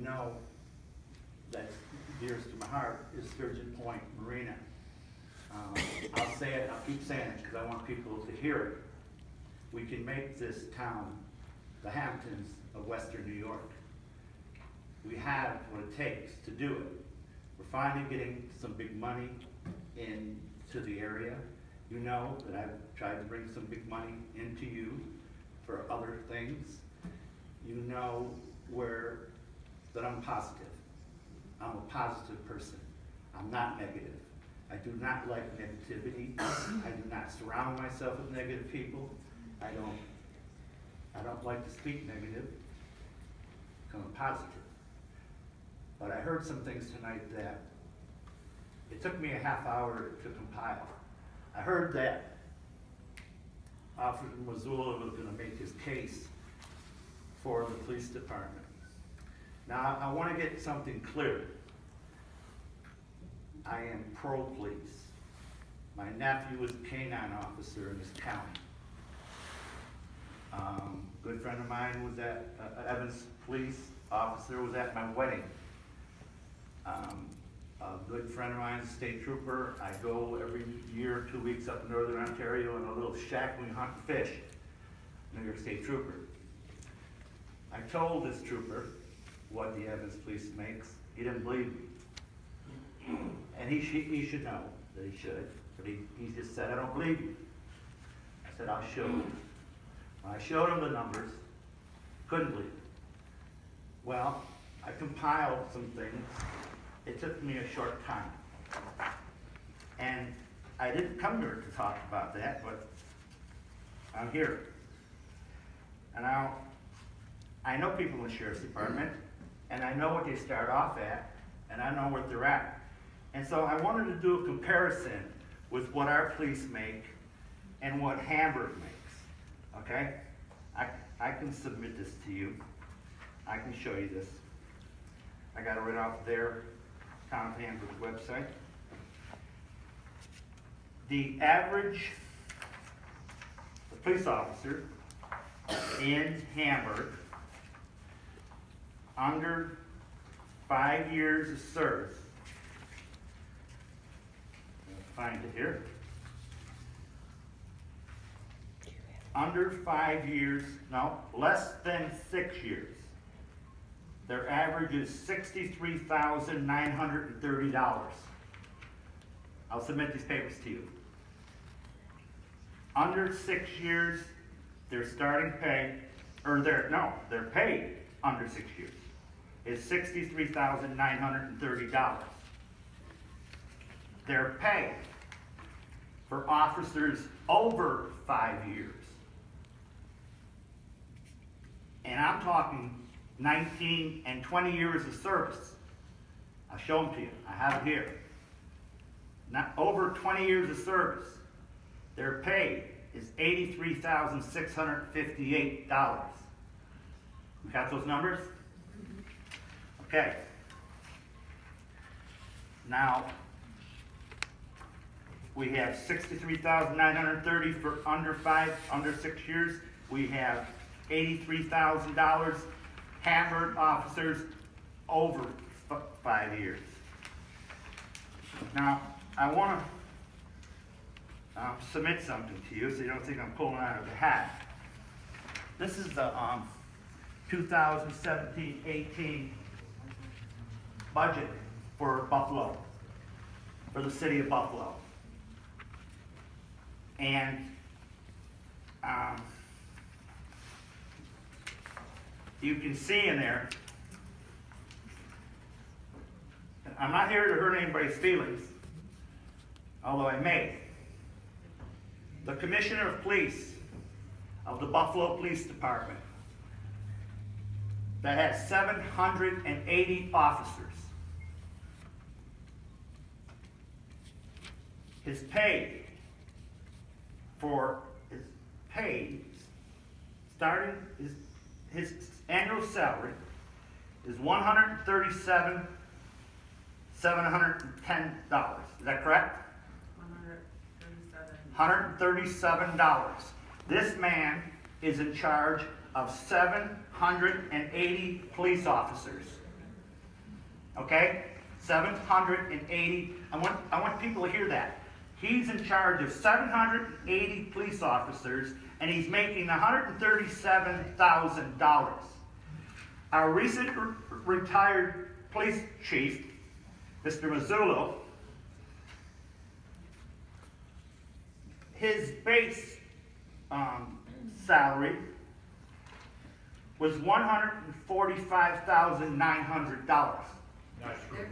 know that's dearest to my heart is Sturgeon Point Marina. I'll say it, I'll keep saying it because I want people to hear it. We can make this town the Hamptons of Western New York. We have what it takes to do it. We're finally getting some big money into the area. You know that I've tried to bring some big money into you for other things. You know that I'm positive. I'm a positive person. I'm not negative. I do not like negativity. I do not surround myself with negative people. I don't like to speak negative. I'm positive. But I heard some things tonight that it took me a half hour to compile. I heard that Officer Masullo was going to make his case for the police department. Now, I want to get something clear. I am pro-police. My nephew was a canine officer in this county. Good friend of mine was at Evans police officer was at my wedding. A good friend of mine is a state trooper. I go every year, 2 weeks up in northern Ontario in a little shack we hunt and fish. New York State trooper. I told this trooper what the Evans police makes. He didn't believe me. And he should know that he should. But he just said, I don't believe you. I said, I'll show you. When I showed him the numbers, couldn't believe it. Well, I compiled some things. It took me a short time. And I didn't come here to talk about that, but I'm here. And now, I know people in the Sheriff's Department, and I know what they start off at, and I know what they're at. And so I wanted to do a comparison with what our police make and what Hamburg makes, okay? I can submit this to you. I can show you this. I got it right off their Town of Hamburg website. The average police officer in Hamburg under 5 years of service, I'll find it here, under 5 years, no, less than 6 years, their average is $63,930. I'll submit these papers to you. Under 6 years, their starting pay, or their pay under 6 years is $63,930. Their pay for officers over 5 years, and I'm talking 19 and 20 years of service. I'll show them to you. I have it here. Not over 20 years of service. Their pay is $83,658. You got those numbers? Okay. Now, we have $63,930 for under 6 years. We have $83,000 Hamburg officers over 5 years. Now, I want to submit something to you so you don't think I'm pulling out of the hat. This is the 2017-18 budget for Buffalo, for the city of Buffalo. And you can see in there, I'm not here to hurt anybody's feelings, although I may. The Commissioner of Police of the Buffalo Police Department that has 780 officers. His annual salary is $137,710. Is that correct? $137. This man is in charge of 780 police officers. okay? 780, I want people to hear that. He's in charge of 780 police officers, and he's making $137,000. Our recent retired police chief, Mr. Masullo, his base salary was $145,900. Not true.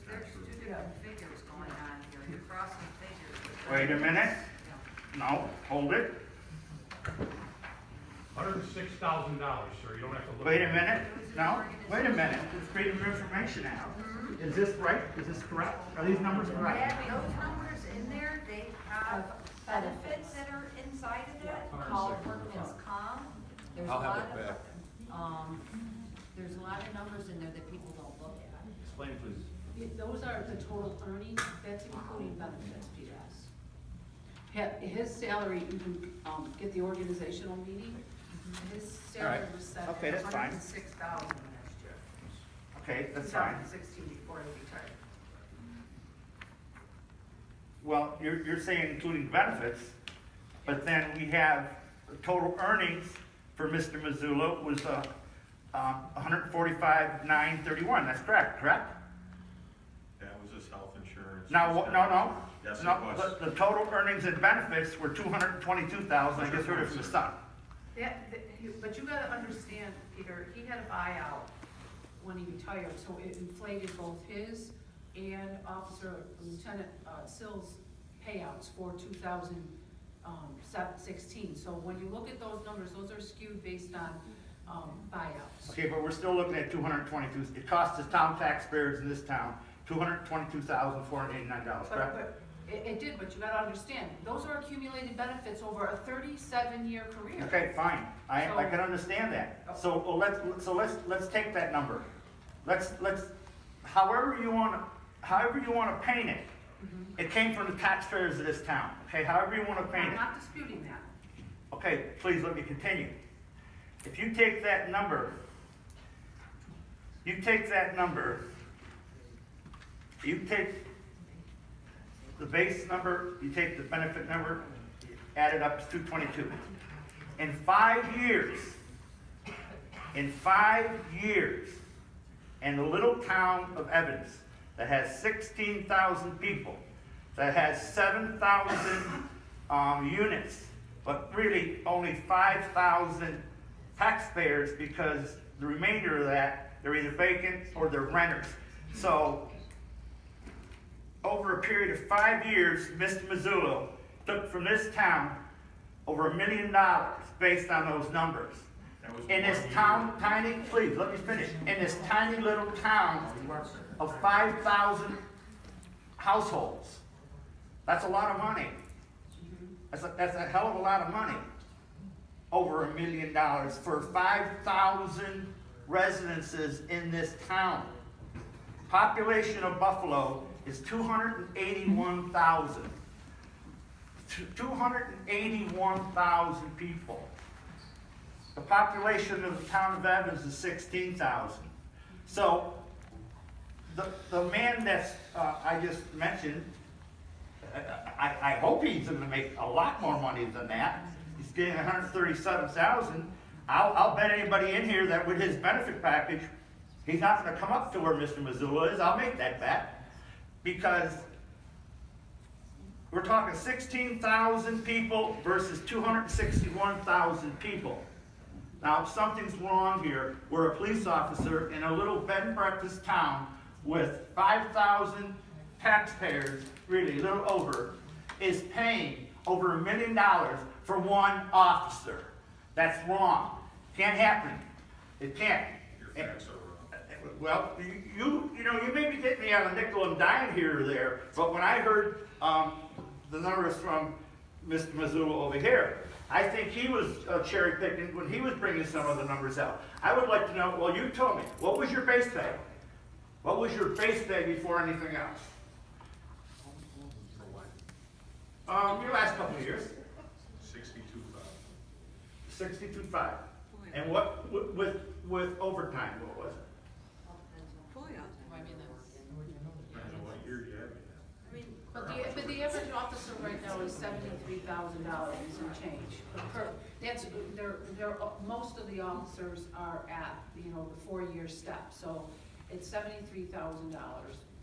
There's two different figures going on here, you're crossing figures. Wait a minute. No, hold it. $106,000, sir, you don't have to look. Wait a minute. No, wait a minute. It's Freedom of Information Act. Is this right? Is this correct? Are these numbers correct? Yeah, those numbers in there, they have benefits that are inside of it, called workman's comp. There's a I'll have lot it back. of, there's a lot of numbers in there that people don't look at. Explain, please. Those are the total earnings, that's including benefits, P.S. His salary, you can, get the organizational meeting, his salary Alright. was set Okay, at that's fine. $106,000 last year. Okay, that's fine. 2016 before he retired. Well, you're saying including benefits, but then we have total earnings for Mr. Masullo was $145,931. That's correct? That was his health insurance. No. Yes, it No, was. the total earnings and benefits were $222,000. I just heard it from the son. but you gotta understand, Peter, he had a buyout when he retired, so it inflated both his and Lieutenant Sill's payouts for 2016. So when you look at those numbers, those are skewed based on buyouts. Okay, but we're still looking at 222. It costs the town taxpayers in this town $222,489. Correct? But it did, but you gotta understand, those are accumulated benefits over a 37-year career. Okay, fine. I can understand that. So let's take that number. Let's however you want to paint it. It came from the taxpayers of this town. Okay, however you want to paint I'm it. not disputing that. Okay, please let me continue. If you take that number, you take the base number, you take the benefit number, add it up to 222. In 5 years, in the little town of Evans, that has 16,000 people, that has 7,000 units, but really only 5,000 taxpayers, because the remainder of that, they're either vacant or they're renters. So, over a period of 5 years, Mr. Masullo took from this town over $1 million based on those numbers. In this please let me finish. In this tiny little town of 5,000 households, that's a lot of money. That's a hell of a lot of money. Over $1 million for 5,000 residences in this town. Population of Buffalo is 281,000. 281,000 people. The population of the town of Evans is 16,000. So, the man that's I just mentioned, I hope he's going to make a lot more money than that. He's getting 137,000. I'll bet anybody in here that with his benefit package, he's not going to come up to where Mr. Masullo is. I'll make that bet, because we're talking 16,000 people versus 261,000 people. Now, something's wrong here. We're a police officer in a little bed and breakfast town with 5,000 taxpayers, really a little over, is paying over $1 million for one officer. That's wrong. Can't happen. It can't. Your facts are wrong. Well, you may be getting me on a nickel and dime here or there, but when I heard the numbers from Mr. Masullo over here, I think he was cherry picking when he was bringing some of the numbers out. I would like to know, well, you told me, what was your base pay? What was your base pay before anything else? For what? Your last couple of years. 62,000. 62.5. And what with overtime? What was it? $73,000 and some change. That's, most of the officers are at, you know, the 4-year step, so it's $73,000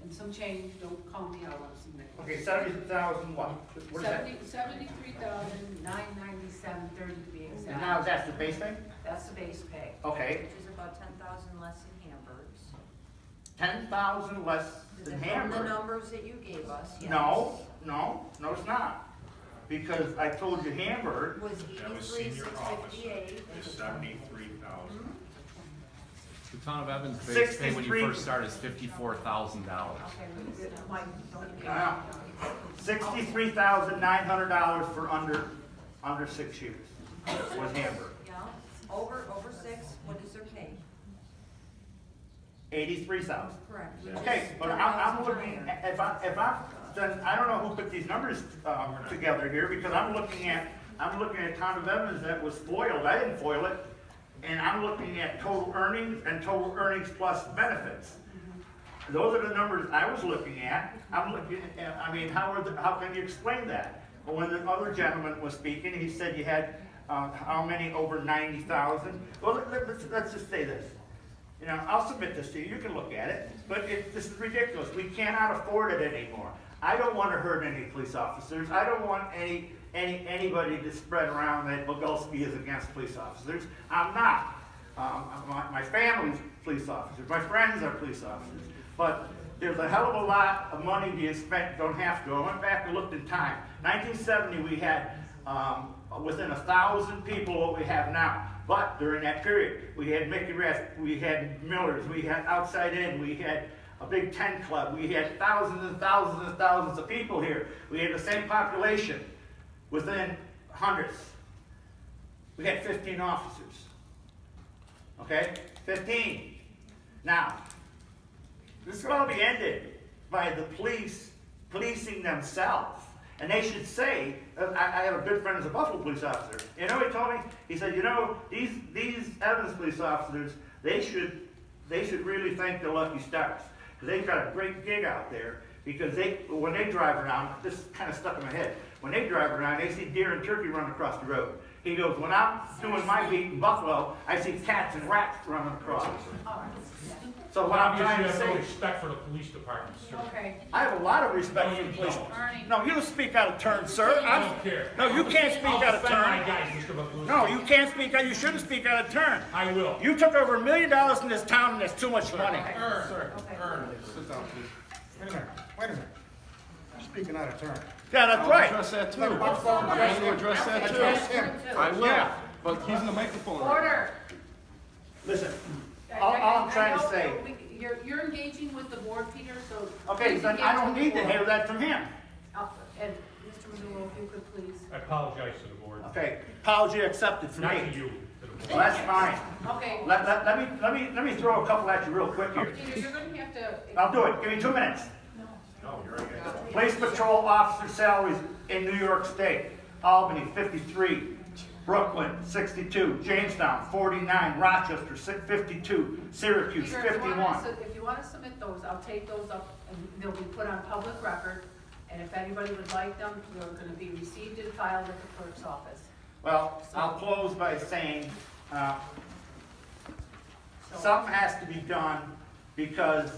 and some change, don't call me out on something. Okay, 70,000 what? What is that? $73,997.30 to be exact. And now that's the base thing? That's the base pay. Okay, Which is about 10,000 less than Hamburg's. 10,000 less than From the Hamburg. numbers that you gave us, yes. No, it's not. Because I told you Hamburg, Was That was 83, senior office. 658. It's 73,000. The town of Evans base pay when you 63. first start is $54,000. Okay, Mike, don't you Wow. $63,900 for under 6 years was Hamburg. Yeah, over 6, what is their pay? 83,000. Correct. Okay, but I'm looking, then I don't know who put these numbers together here, because I'm looking at Town of Evans that was foiled, I didn't foil it, and I'm looking at total earnings and total earnings plus benefits. Those are the numbers I was looking at. I'm looking at, I mean, how can you explain that? Well, when the other gentleman was speaking, he said you had, how many over 90,000? Well, let's just say this. You know, I'll submit this to you, you can look at it, but this is ridiculous. We cannot afford it anymore. I don't want to hurt any police officers. I don't want anybody to spread around that Bogulski is against police officers. I'm not. My family's police officers. My friends are police officers. But there's a hell of a lot of money being spent, don't have to. I went back and looked in time. 1970, we had within 1,000 people what we have now. But during that period, we had Mickey Rest, we had Millers, we had Outside In, we had a Big Ten Club, we had thousands and thousands and thousands of people here. We had the same population within hundreds. We had 15 officers. Okay? 15. Now, this will all be ended by the police policing themselves. And they should say, I have a good friend who's a Buffalo police officer. You know what he told me? He said, you know, these Evans police officers, they should really thank their lucky stars. Because they've got a great gig out there. Because when they drive around, this kind of stuck in my head. When they drive around, they see deer and turkey run across the road. He goes, when I'm doing my beat in Buffalo, I see cats and rats running across. So what I'm trying to Obviously, you have no say, respect for the police department, sir. Okay. I have a lot of respect for the police. Ernie. No, you don't speak out of turn, sir. I don't care. No, you can't speak out of I'll defend my turn. guys, Mr. Bogulski. No, you can't speak out, you shouldn't speak out of turn. I will. You took over $1 million in this town and there's too much money. Sir, sit down, please. Wait a minute. You're speaking out of turn. Yeah, that's I'll right. address that too. I'm Address going to address that Address too. him. I will, Yeah. but he's in the microphone. Order. Listen, all I'm trying to I know say, You're engaging with the board, Peter, so. okay, please then I engage don't with the need to board. hear that from him. And Mr. Masullo, if you could please. I apologize to the board. Okay, apology accepted from Not me. to you, to the Well, board. that's fine. Okay. Let me throw a couple at you real quick here. Peter, you're gonna have to. I'll do it, give me 2 minutes. No, you're right. Police patrol officer salaries in New York State. Albany, 53. Brooklyn, 62. Jamestown, 49. Rochester, 52. Syracuse, Peter, 51. if you wanna submit those, I'll take those up and they'll be put on public record. And if anybody would like them, they're gonna be received and filed at the clerk's office. Well, I'll close by saying, So- something has to be done, because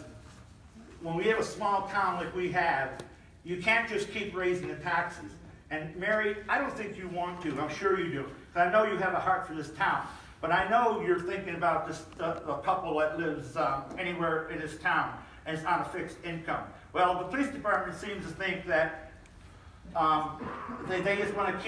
when we have a small town like we have, you can't just keep raising the taxes. And Mary, I don't think you want to, I'm sure you do, because I know you have a heart for this town. But I know you're thinking about this, a couple that lives anywhere in this town and is on a fixed income. Well, the police department seems to think that they just want to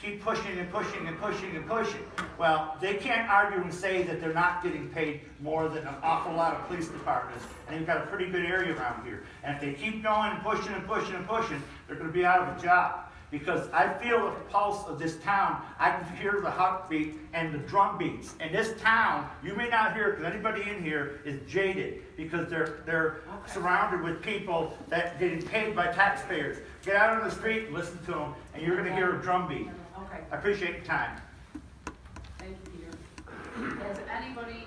keep pushing and pushing and pushing and pushing. Well, they can't argue and say that they're not getting paid more than an awful lot of police departments, and you've got a pretty good area around here. And if they keep going and pushing and pushing and pushing, they're going to be out of a job. Because I feel the pulse of this town. I can hear the heartbeat and the drum beats. And this town, you may not hear it because anybody in here is jaded, because they're surrounded with people that getting paid by taxpayers. Get out on the street and listen to them, and you're going to hear a drum beat. Okay, I appreciate your time. thank you, Peter. Does anybody